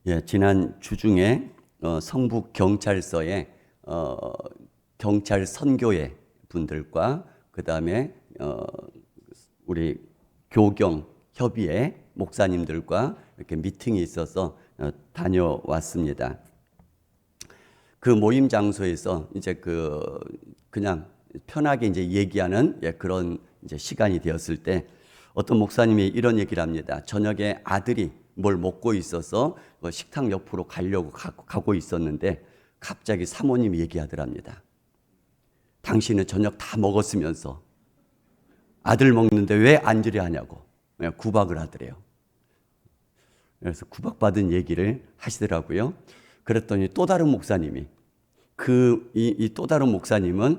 예, 지난 주중에 성북 경찰서에 경찰 선교회 분들과 그 다음에 우리 교경 협의회 목사님들과 이렇게 미팅이 있어서 다녀왔습니다. 그 모임 장소에서 이제 그냥 편하게 이제 얘기하는 그런 이제 시간이 되었을 때 어떤 목사님이 이런 얘기를 합니다. 저녁에 아들이 뭘 먹고 있어서 식탁 옆으로 가려고 가고 있었는데 갑자기 사모님이 얘기하더랍니다. 당신은 저녁 다 먹었으면서 아들 먹는데 왜 앉으려 하냐고 구박을 하더래요. 그래서 구박받은 얘기를 하시더라고요. 그랬더니 또 다른 목사님이 이 또 다른 목사님은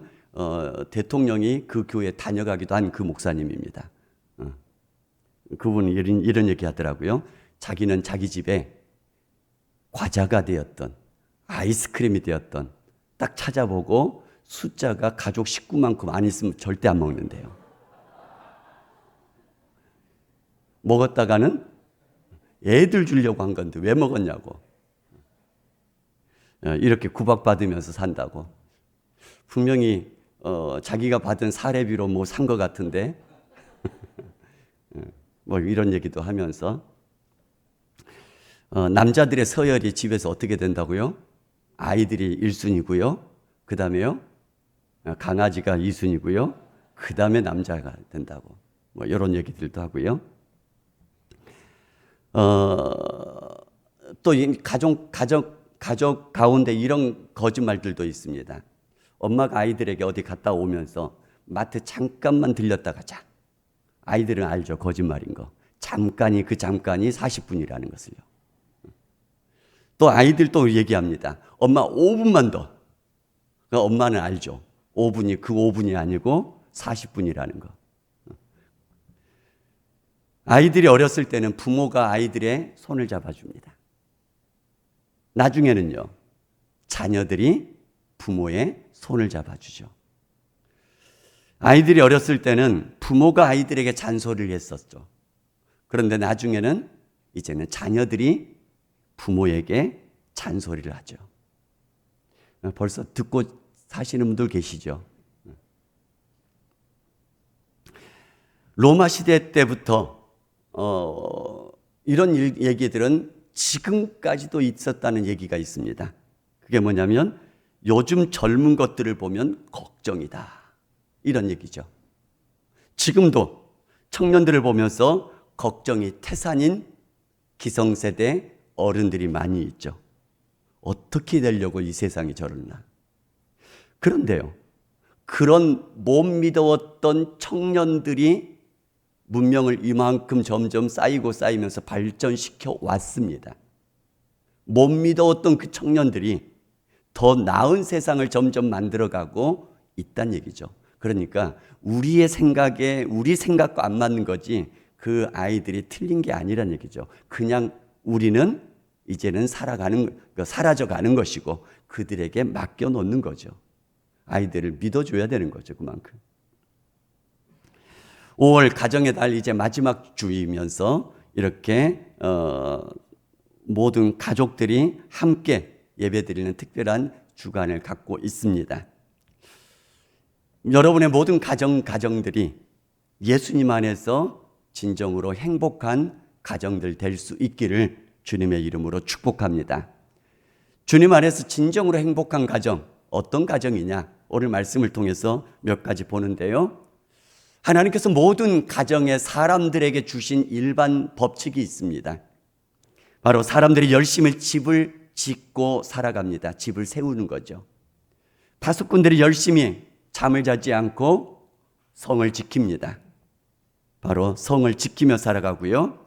대통령이 그 교회에 다녀가기도 한 그 목사님입니다. 그분은 이런 얘기 하더라고요. 자기는 자기 집에 과자가 되었던 아이스크림이 되었던 딱 찾아보고 숫자가 가족 식구만큼 안 있으면 절대 안 먹는데요. 먹었다가는 애들 주려고 한 건데 왜 먹었냐고. 이렇게 구박받으면서 산다고. 분명히 자기가 받은 사례비로 뭐 산 것 같은데 뭐 이런 얘기도 하면서 남자들의 서열이 집에서 어떻게 된다고요? 아이들이 1순위고요. 그 다음에요. 강아지가 2순위고요. 그 다음에 남자가 된다고. 뭐 이런 얘기들도 하고요. 또 가족 가운데 이런 거짓말들도 있습니다. 엄마가 아이들에게 어디 갔다 오면서 마트 잠깐만 들렸다 가자. 아이들은 알죠. 거짓말인 거. 그 잠깐이 40분이라는 것을요. 또 아이들 또 얘기합니다. 엄마 5분만 더. 그러니까 엄마는 알죠. 5분이 그 5분이 아니고 40분이라는 거. 아이들이 어렸을 때는 부모가 아이들의 손을 잡아줍니다. 나중에는요. 자녀들이 부모의 손을 잡아주죠. 아이들이 어렸을 때는 부모가 아이들에게 잔소리를 했었죠. 그런데 나중에는 이제는 자녀들이 부모에게 잔소리를 하죠. 벌써 듣고 사시는 분들 계시죠? 로마 시대 때부터 이런 얘기들은 지금까지도 있었다는 얘기가 있습니다. 그게 뭐냐면 요즘 젊은 것들을 보면 걱정이다. 이런 얘기죠. 지금도 청년들을 보면서 걱정이 태산인 기성세대 어른들이 많이 있죠. 어떻게 되려고 이 세상이 저러나. 그런데요. 그런 못 믿어왔던 청년들이 문명을 이만큼 점점 쌓이면서 발전시켜 왔습니다. 못 믿어왔던 그 청년들이 더 나은 세상을 점점 만들어가고 있다는 얘기죠. 그러니까 우리 생각과 안 맞는 거지 그 아이들이 틀린 게 아니란 얘기죠. 그냥 우리는 이제는 사라져가는 것이고 그들에게 맡겨놓는 거죠. 아이들을 믿어줘야 되는 거죠. 그만큼. 5월 가정의 달 이제 마지막 주이면서 이렇게 모든 가족들이 함께 예배드리는 특별한 주간을 갖고 있습니다. 여러분의 모든 가정들이 예수님 안에서 진정으로 행복한 가정들 될 수 있기를 주님의 이름으로 축복합니다. 주님 안에서 진정으로 행복한 가정, 어떤 가정이냐? 오늘 말씀을 통해서 몇 가지 보는데요. 하나님께서 모든 가정에 사람들에게 주신 일반 법칙이 있습니다. 바로 사람들이 열심히 집을 짓고 살아갑니다. 집을 세우는 거죠. 파수꾼들이 열심히 잠을 자지 않고 성을 지킵니다. 바로 성을 지키며 살아가고요.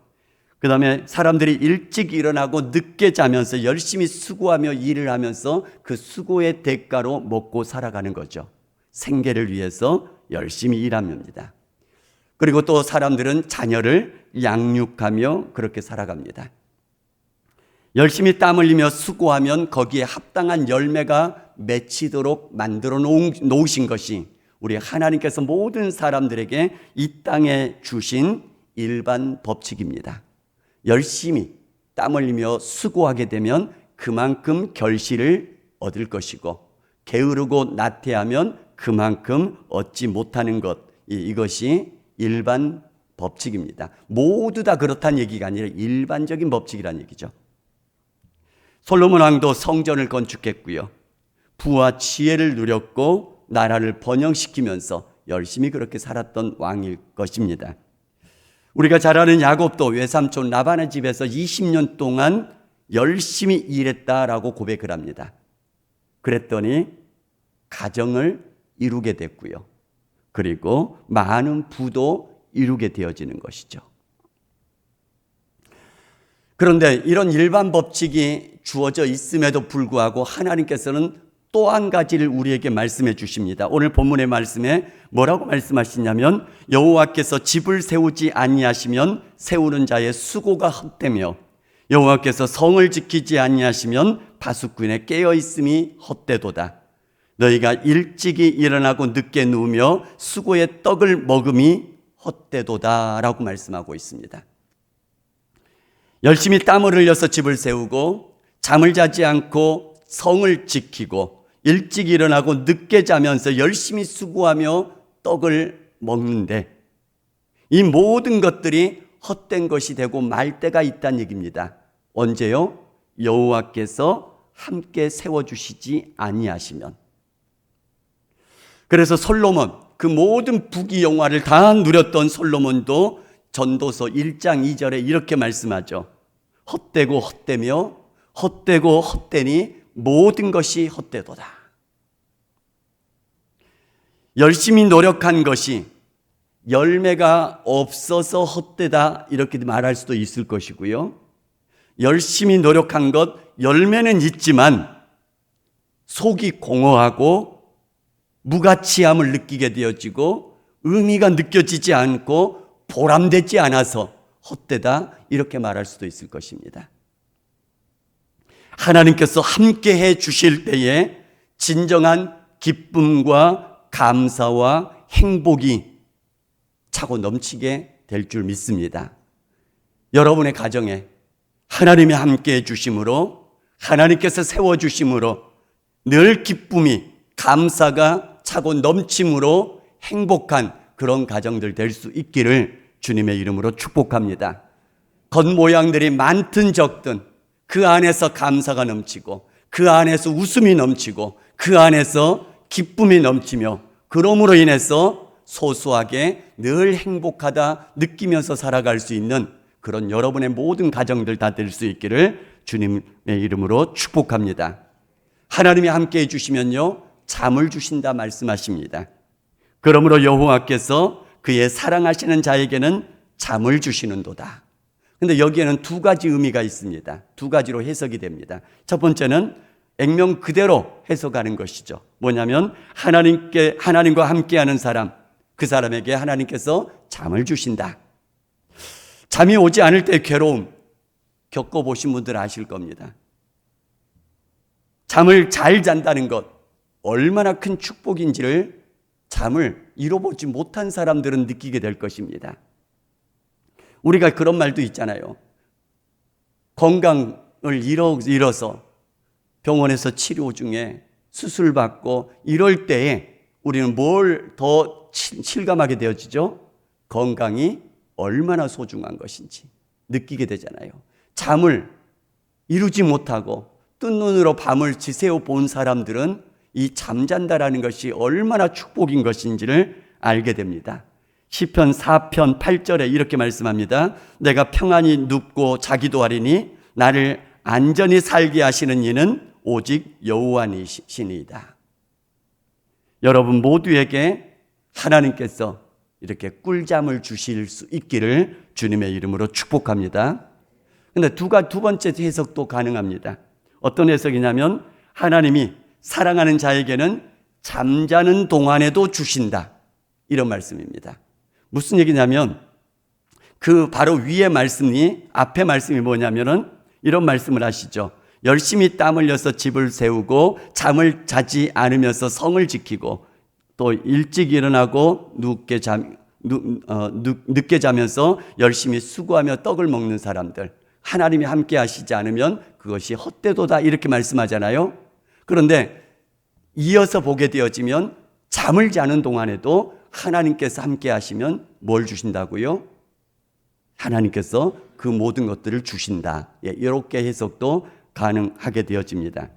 그 다음에 사람들이 일찍 일어나고 늦게 자면서 열심히 수고하며 일을 하면서 그 수고의 대가로 먹고 살아가는 거죠. 생계를 위해서 열심히 일합니다. 그리고 또 사람들은 자녀를 양육하며 그렇게 살아갑니다. 열심히 땀 흘리며 수고하면 거기에 합당한 열매가 맺히도록 만들어 놓으신 것이 우리 하나님께서 모든 사람들에게 이 땅에 주신 일반 법칙입니다. 열심히 땀 흘리며 수고하게 되면 그만큼 결실을 얻을 것이고, 게으르고 나태하면 그만큼 얻지 못하는 것, 이것이 일반 법칙입니다. 모두 다 그렇다는 얘기가 아니라 일반적인 법칙이라는 얘기죠. 솔로몬 왕도 성전을 건축했고요, 부와 지혜를 누렸고 나라를 번영시키면서 열심히 그렇게 살았던 왕일 것입니다. 우리가 잘 아는 야곱도 외삼촌 라반의 집에서 20년 동안 열심히 일했다라고 고백을 합니다. 그랬더니 가정을 이루게 됐고요, 그리고 많은 부도 이루게 되어지는 것이죠. 그런데 이런 일반 법칙이 주어져 있음에도 불구하고 하나님께서는 또 한 가지를 우리에게 말씀해 주십니다. 오늘 본문의 말씀에 뭐라고 말씀하시냐면, 여호와께서 집을 세우지 아니하시면 세우는 자의 수고가 헛되며 여호와께서 성을 지키지 아니하시면 바숫꾼의 깨어 있음이 헛되도다. 너희가 일찍이 일어나고 늦게 누우며 수고의 떡을 먹음이 헛되도다 라고 말씀하고 있습니다. 열심히 땀을 흘려서 집을 세우고 잠을 자지 않고 성을 지키고 일찍 일어나고 늦게 자면서 열심히 수고하며 떡을 먹는데, 이 모든 것들이 헛된 것이 되고 말 때가 있다는 얘기입니다. 언제요? 여호와께서 함께 세워주시지 아니하시면. 그래서 솔로몬, 그 모든 부귀영화를 다 누렸던 솔로몬도 전도서 1장 2절에 이렇게 말씀하죠. 헛되고 헛되며 헛되고 헛되니 모든 것이 헛되도다. 열심히 노력한 것이 열매가 없어서 헛되다 이렇게 말할 수도 있을 것이고요, 열심히 노력한 것 열매는 있지만 속이 공허하고 무가치함을 느끼게 되어지고 의미가 느껴지지 않고 보람되지 않아서 헛되다 이렇게 말할 수도 있을 것입니다. 하나님께서 함께 해 주실 때에 진정한 기쁨과 감사와 행복이 차고 넘치게 될 줄 믿습니다. 여러분의 가정에 하나님이 함께 해 주심으로, 하나님께서 세워주심으로 늘 기쁨이, 감사가 차고 넘침으로 행복한 그런 가정들 될 수 있기를 주님의 이름으로 축복합니다. 겉모양들이 많든 적든 그 안에서 감사가 넘치고 그 안에서 웃음이 넘치고 그 안에서 기쁨이 넘치며, 그러므로 인해서 소소하게 늘 행복하다 느끼면서 살아갈 수 있는 그런 여러분의 모든 가정들 다 될 수 있기를 주님의 이름으로 축복합니다. 하나님이 함께 해주시면요, 잠을 주신다 말씀하십니다. 그러므로 여호와께서 그의 사랑하시는 자에게는 잠을 주시는도다. 근데 여기에는 두 가지 의미가 있습니다. 두 가지로 해석이 됩니다. 첫 번째는 액면 그대로 해석하는 것이죠. 뭐냐면 하나님과 함께하는 사람, 그 사람에게 하나님께서 잠을 주신다. 잠이 오지 않을 때 괴로움 겪어보신 분들 아실 겁니다. 잠을 잘 잔다는 것 얼마나 큰 축복인지를 잠을 이뤄보지 못한 사람들은 느끼게 될 것입니다. 우리가 그런 말도 있잖아요. 건강을 잃어서 병원에서 치료 중에 수술받고 이럴 때에 우리는 뭘 더 실감하게 되어지죠? 건강이 얼마나 소중한 것인지 느끼게 되잖아요. 잠을 이루지 못하고 뜬 눈으로 밤을 지새워 본 사람들은 이 잠잔다라는 것이 얼마나 축복인 것인지를 알게 됩니다. 시편 4편 8절에 이렇게 말씀합니다. 내가 평안히 눕고 자기도 하리니 나를 안전히 살게 하시는 이는 오직 여호와이시니이다. 여러분 모두에게 하나님께서 이렇게 꿀잠을 주실 수 있기를 주님의 이름으로 축복합니다. 그런데 두 번째 해석도 가능합니다. 어떤 해석이냐면, 하나님이 사랑하는 자에게는 잠자는 동안에도 주신다, 이런 말씀입니다. 무슨 얘기냐면, 그 바로 위에 말씀이, 앞에 말씀이 뭐냐면은 이런 말씀을 하시죠. 열심히 땀 흘려서 집을 세우고 잠을 자지 않으면서 성을 지키고 또 일찍 일어나고 늦게 자면서 열심히 수고하며 떡을 먹는 사람들, 하나님이 함께 하시지 않으면 그것이 헛되도다 이렇게 말씀하잖아요. 그런데 이어서 보게 되어지면 잠을 자는 동안에도 하나님께서 함께 하시면 뭘 주신다고요? 하나님께서 그 모든 것들을 주신다. 이렇게 해석도 가능하게 되어집니다.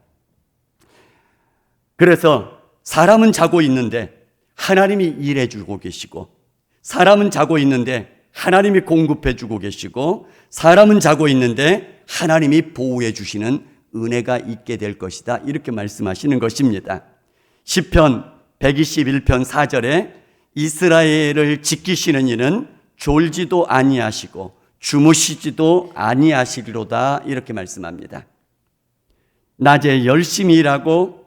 그래서 사람은 자고 있는데 하나님이 일해주고 계시고, 사람은 자고 있는데 하나님이 공급해주고 계시고, 사람은 자고 있는데 하나님이 보호해 주시는 은혜가 있게 될 것이다. 이렇게 말씀하시는 것입니다. 시편 121편 4절에 이스라엘을 지키시는 이는 졸지도 아니하시고 주무시지도 아니하시리로다 이렇게 말씀합니다. 낮에 열심히 일하고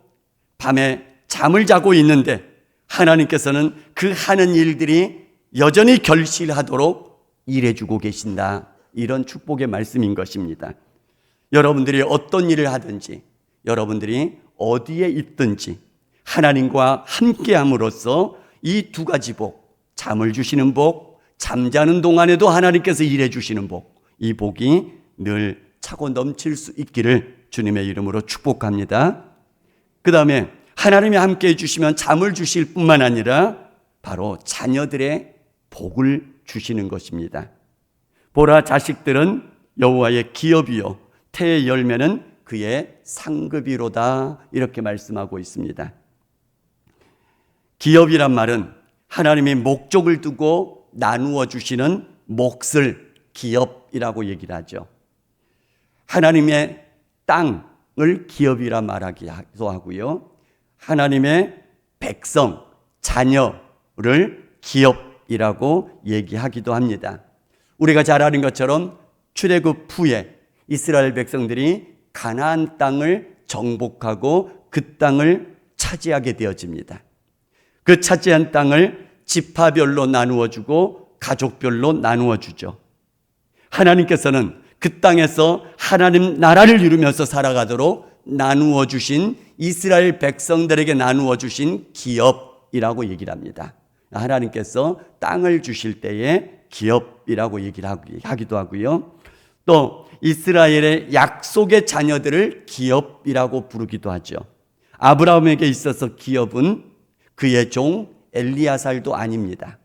밤에 잠을 자고 있는데 하나님께서는 그 하는 일들이 여전히 결실하도록 일해주고 계신다. 이런 축복의 말씀인 것입니다. 여러분들이 어떤 일을 하든지, 여러분들이 어디에 있든지 하나님과 함께함으로써 이 두 가지 복, 잠을 주시는 복, 잠자는 동안에도 하나님께서 일해 주시는 복, 이 복이 늘 차고 넘칠 수 있기를 주님의 이름으로 축복합니다. 그 다음에 하나님이 함께해 주시면 잠을 주실 뿐만 아니라 바로 자녀들의 복을 주시는 것입니다. 보라, 자식들은 여호와의 기업이요 태의 열매는 그의 상급이로다 이렇게 말씀하고 있습니다. 기업이란 말은 하나님이 목적을 두고 나누어 주시는 몫을 기업이라고 얘기를 하죠. 하나님의 땅을 기업이라 말하기도 하고요. 하나님의 백성, 자녀를 기업이라고 얘기하기도 합니다. 우리가 잘 아는 것처럼 출애굽 후에 이스라엘 백성들이 가나안 땅을 정복하고 그 땅을 차지하게 되어집니다. 그 차지한 땅을 지파별로 나누어 주고 가족별로 나누어 주죠. 하나님께서는 그 땅에서 하나님 나라를 이루면서 살아가도록 나누어 주신 이스라엘 백성들에게 나누어 주신 기업이라고 얘기를 합니다. 하나님께서 땅을 주실 때에 기업이라고 얘기를 하기도 하고요. 또 이스라엘의 약속의 자녀들을 기업이라고 부르기도 하죠. 아브라함에게 있어서 기업은 그의 종 엘리야살도 아닙니다.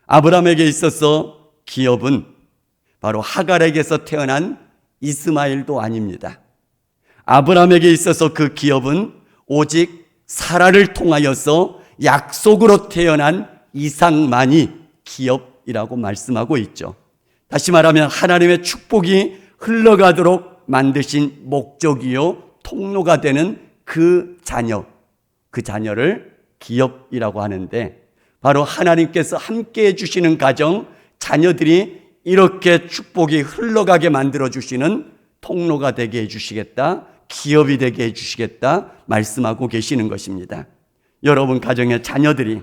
아브라함에게 있어서 기업은 바로 하갈에게서 태어난 이스마엘도 아닙니다. 아브라함에게 있어서 그 기업은 오직 사라를 통하여서 약속으로 태어난 이삭만이 기업이라고 말씀하고 있죠. 다시 말하면 하나님의 축복이 흘러가도록 만드신 목적이요 통로가 되는 그 자녀, 그 자녀를 기업이라고 하는데, 바로 하나님께서 함께해 주시는 가정, 자녀들이 이렇게 축복이 흘러가게 만들어 주시는 통로가 되게 해 주시겠다, 기업이 되게 해 주시겠다 말씀하고 계시는 것입니다. 여러분 가정의 자녀들이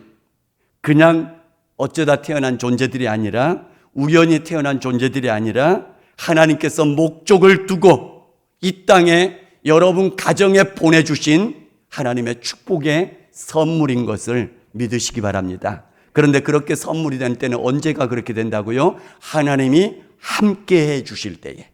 그냥 어쩌다 태어난 존재들이 아니라, 우연히 태어난 존재들이 아니라 하나님께서 목적을 두고 이 땅에 여러분 가정에 보내주신 하나님의 축복의 선물인 것을 믿으시기 바랍니다. 그런데 그렇게 선물이 될 때는 언제가 그렇게 된다고요? 하나님이 함께 해 주실 때에,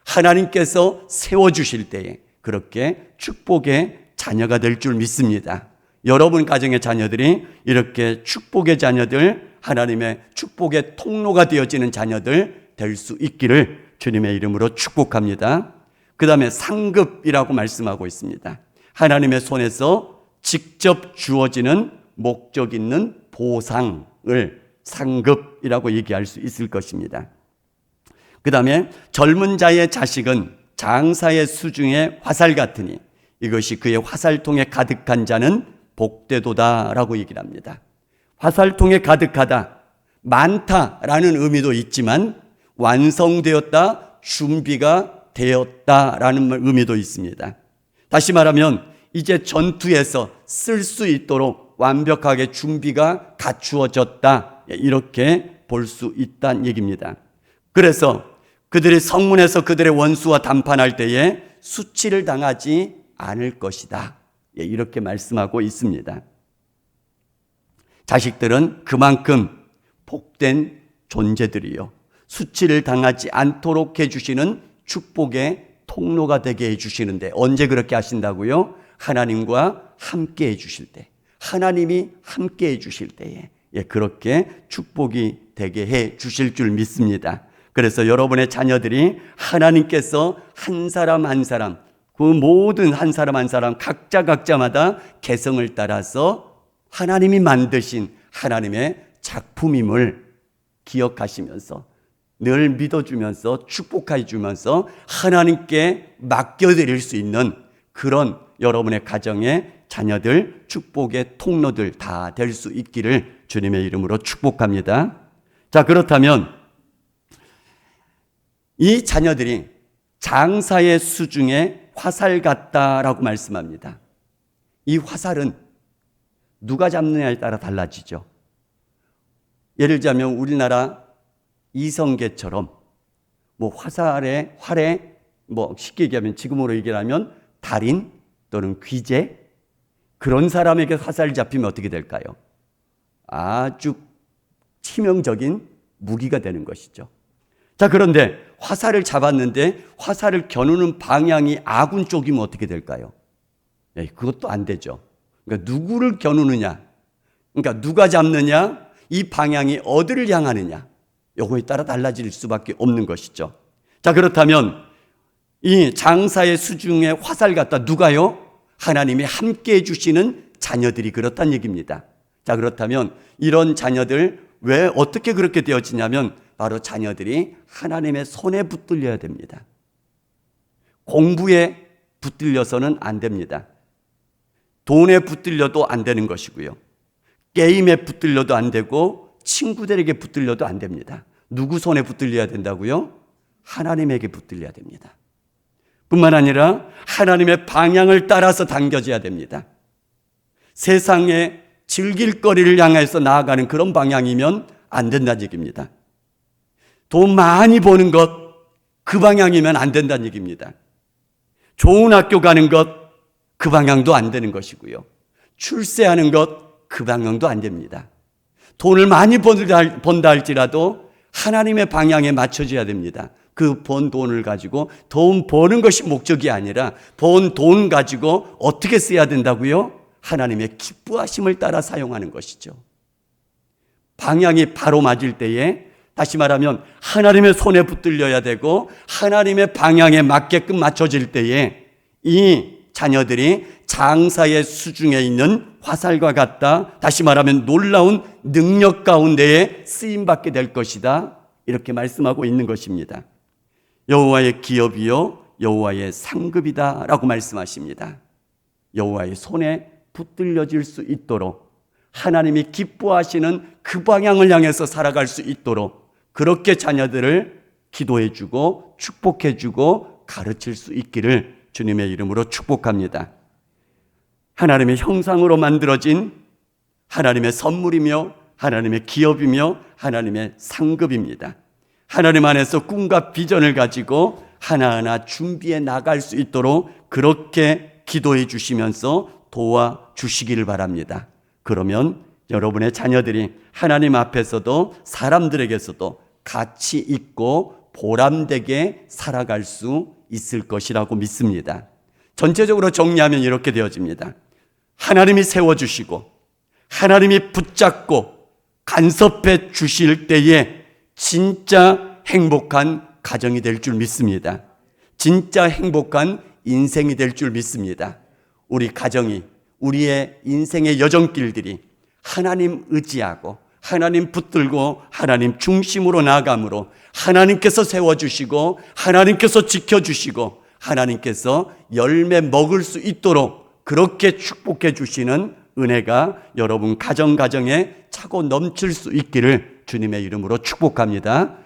하나님께서 세워주실 때에 그렇게 축복의 자녀가 될 줄 믿습니다. 여러분 가정의 자녀들이 이렇게 축복의 자녀들, 하나님의 축복의 통로가 되어지는 자녀들 될 수 있기를 주님의 이름으로 축복합니다. 그 다음에 상급이라고 말씀하고 있습니다. 하나님의 손에서 직접 주어지는 목적 있는 보상을 상급이라고 얘기할 수 있을 것입니다. 그 다음에 젊은 자의 자식은 장사의 수중에 화살 같으니 이것이 그의 화살통에 가득한 자는 복되도다라고 얘기를 합니다. 화살통에 가득하다, 많다라는 의미도 있지만 완성되었다, 준비가 되었다라는 의미도 있습니다. 다시 말하면 이제 전투에서 쓸 수 있도록 완벽하게 준비가 갖추어졌다, 이렇게 볼 수 있다는 얘기입니다. 그래서 그들이 성문에서 그들의 원수와 담판할 때에 수치를 당하지 않을 것이다, 이렇게 말씀하고 있습니다. 자식들은 그만큼 복된 존재들이요, 수치를 당하지 않도록 해주시는 축복의 통로가 되게 해주시는데, 언제 그렇게 하신다고요? 하나님과 함께 해주실 때, 하나님이 함께 해주실 때에 그렇게 축복이 되게 해주실 줄 믿습니다. 그래서 여러분의 자녀들이 하나님께서 한 사람 한 사람, 그 모든 한 사람 한 사람 각자마다 개성을 따라서 하나님이 만드신 하나님의 작품임을 기억하시면서 늘 믿어주면서 축복해 주면서 하나님께 맡겨드릴 수 있는 그런 여러분의 가정의 자녀들 축복의 통로들 다 될 수 있기를 주님의 이름으로 축복합니다. 자, 그렇다면 이 자녀들이 장사의 수중에 화살 같다라고 말씀합니다. 이 화살은 누가 잡느냐에 따라 달라지죠. 예를 들자면 우리나라 이성계처럼 활에 쉽게 얘기하면, 지금으로 얘기하면 달인 또는 귀재, 그런 사람에게 화살이 잡히면 어떻게 될까요? 아주 치명적인 무기가 되는 것이죠. 자, 그런데 화살을 잡았는데 화살을 겨누는 방향이 아군 쪽이면 어떻게 될까요? 그것도 안 되죠. 그러니까 누구를 겨누느냐, 그러니까 누가 잡느냐, 이 방향이 어디를 향하느냐, 요거에 따라 달라질 수밖에 없는 것이죠. 자, 그렇다면 이 장사의 수중에 화살 같다, 누가요? 하나님이 함께 해주시는 자녀들이 그렇다는 얘기입니다. 자, 그렇다면 이런 자녀들 왜 어떻게 그렇게 되어지냐면 바로 자녀들이 하나님의 손에 붙들려야 됩니다. 공부에 붙들려서는 안 됩니다. 돈에 붙들려도 안 되는 것이고요. 게임에 붙들려도 안 되고 친구들에게 붙들려도 안 됩니다. 누구 손에 붙들려야 된다고요? 하나님에게 붙들려야 됩니다. 뿐만 아니라 하나님의 방향을 따라서 당겨져야 됩니다. 세상에 즐길 거리를 향해서 나아가는 그런 방향이면 안 된다는 얘기입니다. 돈 많이 버는 것, 그 방향이면 안 된다는 얘기입니다. 좋은 학교 가는 것, 그 방향도 안 되는 것이고요. 출세하는 것, 그 방향도 안 됩니다. 돈을 많이 번다 할지라도 하나님의 방향에 맞춰져야 됩니다. 그 번 돈을 가지고 돈 버는 것이 목적이 아니라 번 돈 가지고 어떻게 써야 된다고요? 하나님의 기뻐하심을 따라 사용하는 것이죠. 방향이 바로 맞을 때에, 다시 말하면 하나님의 손에 붙들려야 되고 하나님의 방향에 맞게끔 맞춰질 때에 이 자녀들이 장사의 수중에 있는 화살과 같다, 다시 말하면 놀라운 능력 가운데에 쓰임받게 될 것이다, 이렇게 말씀하고 있는 것입니다. 여호와의 기업이요 여호와의 상급이다 라고 말씀하십니다. 여호와의 손에 붙들려질 수 있도록, 하나님이 기뻐하시는 그 방향을 향해서 살아갈 수 있도록 그렇게 자녀들을 기도해주고 축복해주고 가르칠 수 있기를 주님의 이름으로 축복합니다. 하나님의 형상으로 만들어진 하나님의 선물이며 하나님의 기업이며 하나님의 상급입니다. 하나님 안에서 꿈과 비전을 가지고 하나하나 준비해 나갈 수 있도록 그렇게 기도해 주시면서 도와주시기를 바랍니다. 그러면 여러분의 자녀들이 하나님 앞에서도 사람들에게서도 가치 있고 보람되게 살아갈 수 있을 것이라고 믿습니다. 전체적으로 정리하면 이렇게 되어집니다. 하나님이 세워주시고 하나님이 붙잡고 간섭해 주실 때에 진짜 행복한 가정이 될 줄 믿습니다. 진짜 행복한 인생이 될 줄 믿습니다. 우리 가정이, 우리의 인생의 여정길들이 하나님 의지하고 하나님 붙들고 하나님 중심으로 나아감으로 하나님께서 세워주시고 하나님께서 지켜주시고 하나님께서 열매 먹을 수 있도록 그렇게 축복해 주시는 은혜가 여러분 가정에 차고 넘칠 수 있기를 주님의 이름으로 축복합니다.